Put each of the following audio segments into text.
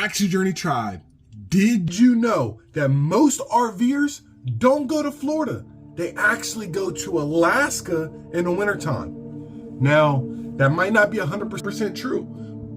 Taxi Journey Tribe, did you know that most RVers don't go to Florida? They actually go to Alaska in the wintertime. Now, that might not be 100% true,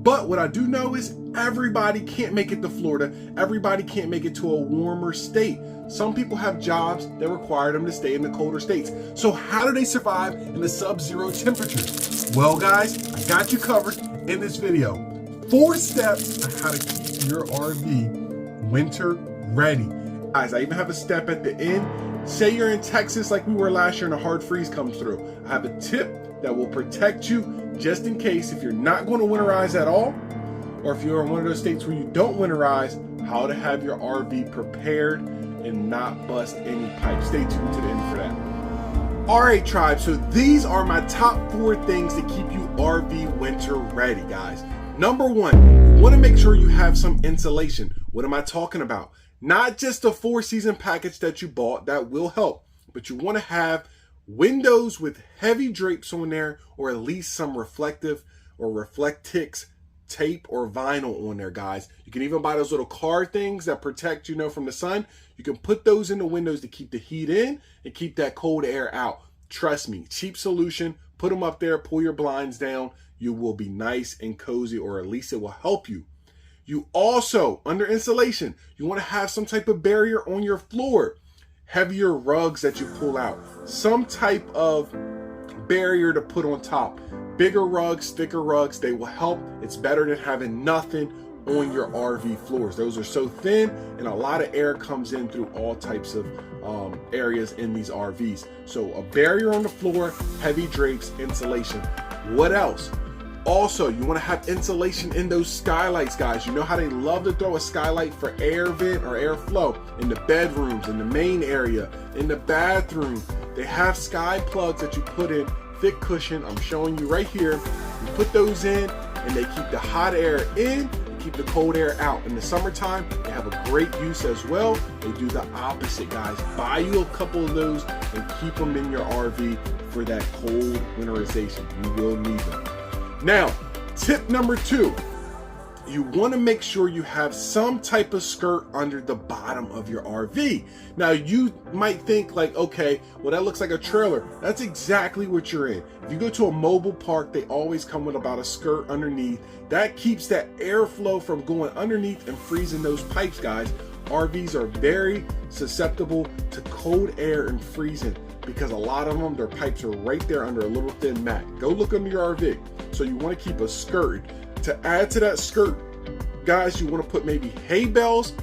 but what I do know is everybody can't make it to Florida. Everybody can't make it to a warmer state. Some people have jobs that require them to stay in the colder states. So how do they survive in the sub-zero temperatures? Well, guys, I got you covered in this video. 4 steps on how to keep your RV winter ready. Guys, I even have a step at the end. Say you're in Texas like we were last year and a hard freeze comes through. I have a tip that will protect you just in case if you're not going to winterize at all, or if you're in one of those states where you don't winterize, how to have your RV prepared and not bust any pipes. Stay tuned to the end for that. All right, tribe, so these are my top 4 things to keep you RV winter ready, guys. Number 1, you want to make sure you have some insulation. What am I talking about? Not just a 4-season package that you bought, that will help, but you want to have windows with heavy drapes on there, or at least some reflective or Reflectix tape or vinyl on there, guys. You can even buy those little car things that protect, from the sun. You can put those in the windows to keep the heat in and keep that cold air out. Trust me, cheap solution. Put them up there, pull your blinds down. You will be nice and cozy, or at least it will help you. You also, under insulation, you want to have some type of barrier on your floor. Heavier rugs that you pull out. Some type of barrier to put on top. Bigger rugs, thicker rugs, they will help. It's better than having nothing on your RV floors. Those are so thin and a lot of air comes in through all types of areas in these RVs. So a barrier on the floor, heavy drapes, insulation. What else? Also, you want to have insulation in those skylights, guys. You know how they love to throw a skylight for air vent or airflow in the bedrooms, in the main area, in the bathroom. They have sky plugs that you put in, thick cushion. I'm showing you right here. You put those in and they keep the hot air in, keep the cold air out. In the summertime, they have a great use as well. They do the opposite, guys. Buy you a couple of those and keep them in your RV for that cold winterization. You will need them. Now, tip number 2, you want to make sure you have some type of skirt under the bottom of your RV. Now, you might think like, okay, well, that looks like a trailer. That's exactly what you're in. If you go to a mobile park, they always come with about a skirt underneath. That keeps that airflow from going underneath and freezing those pipes, guys. RVs are very susceptible to cold air and freezing because a lot of them, their pipes are right there under a little thin mat. Go look under your RV. So you want to keep a skirt. To add to that skirt, guys, you want to put maybe hay bales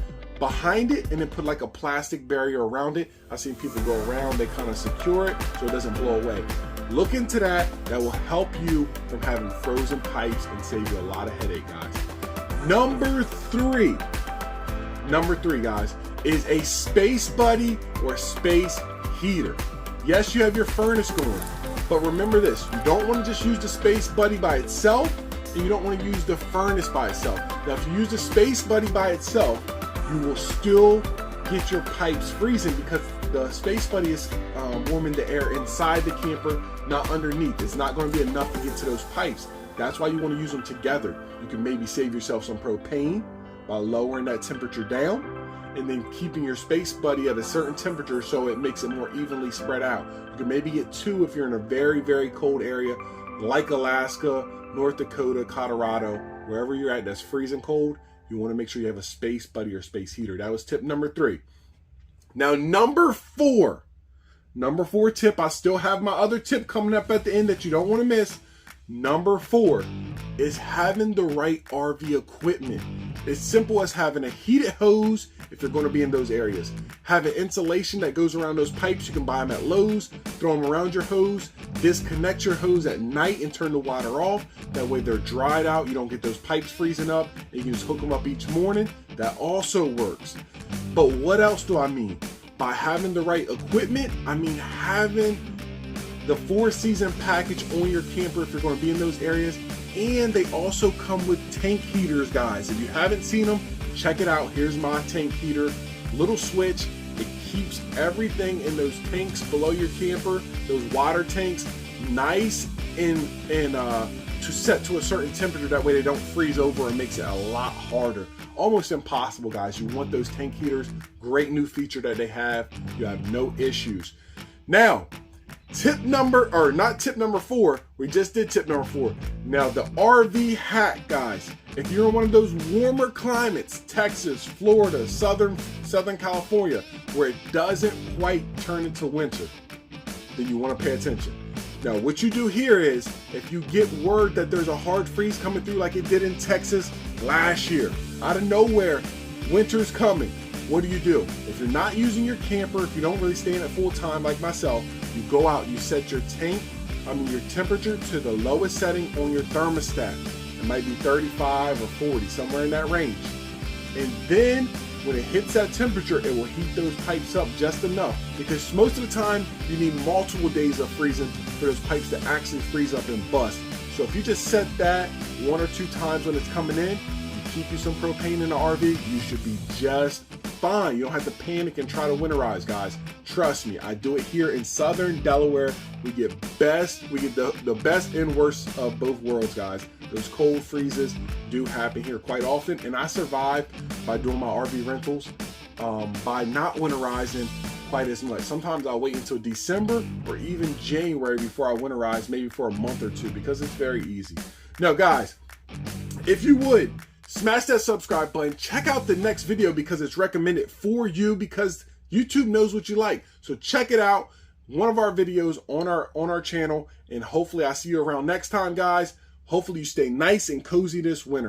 behind it and then put like a plastic barrier around it. I've seen people go around, they kind of secure it so it doesn't blow away. Look into that. That will help you from having frozen pipes and save you a lot of headache, guys. Number three, guys, is a space buddy or space heater. Yes, you have your furnace going, but remember this, you don't want to just use the space buddy by itself, and you don't want to use the furnace by itself. Now, if you use the space buddy by itself, you will still get your pipes freezing because the space buddy is warming the air inside the camper, not underneath. It's not going to be enough to get to those pipes. That's why you want to use them together. You can maybe save yourself some propane by lowering that temperature down and then keeping your space buddy at a certain temperature so it makes it more evenly spread out. You can maybe get 2 if you're in a very, very cold area like Alaska, North Dakota, Colorado, wherever you're at that's freezing cold. You want to make sure you have a space buddy or space heater. That was tip number 3. Now, number 4 tip, I still have my other tip coming up at the end that you don't want to miss. Number 4 is having the right RV equipment. It's simple as having a heated hose if you're going to be in those areas. Having insulation that goes around those pipes. You can buy them at Lowe's, throw them around your hose, disconnect your hose at night and turn the water off. That way they're dried out. You don't get those pipes freezing up and you can just hook them up each morning. That also works. But what else do I mean? By having the right equipment, I mean having the 4-season package on your camper if you're going to be in those areas. And they also come with tank heaters, guys. If you haven't seen them, check it out. Here's my tank heater, little switch. It keeps everything in those tanks below your camper, those water tanks, nice and to set to a certain temperature. That way they don't freeze over and makes it a lot harder almost impossible, guys. You want those tank heaters. Great new feature that they have. You have no issues. Now, not tip number 4. We just did tip number 4. Now, the RV hack, guys. If you're in one of those warmer climates, Texas, Florida, Southern California, where it doesn't quite turn into winter, then you want to pay attention. Now, what you do here is, if you get word that there's a hard freeze coming through like it did in Texas last year, out of nowhere, winter's coming. What do? If you're not using your camper, if you don't really stay in it full time like myself, you go out, you set your your temperature to the lowest setting on your thermostat. It might be 35 or 40, somewhere in that range. And then when it hits that temperature, it will heat those pipes up just enough, because most of the time you need multiple days of freezing for those pipes to actually freeze up and bust. So if you just set that 1 or 2 times when it's coming in, you keep you some propane in the RV, you should be just fine. You don't have to panic and try to winterize, guys. Trust me, I do it here in Southern Delaware. We get the best and worst of both worlds, guys. Those cold freezes do happen here quite often, and I survive by doing my RV rentals by not winterizing quite as much. Sometimes I'll wait until December or even January before I winterize, maybe for a month or 2, because it's very easy. Now, guys, if you would, smash that subscribe button. Check out the next video because it's recommended for you, because YouTube knows what you like. So check it out. One of our videos on our channel, and hopefully I see you around next time, guys. Hopefully you stay nice and cozy this winter.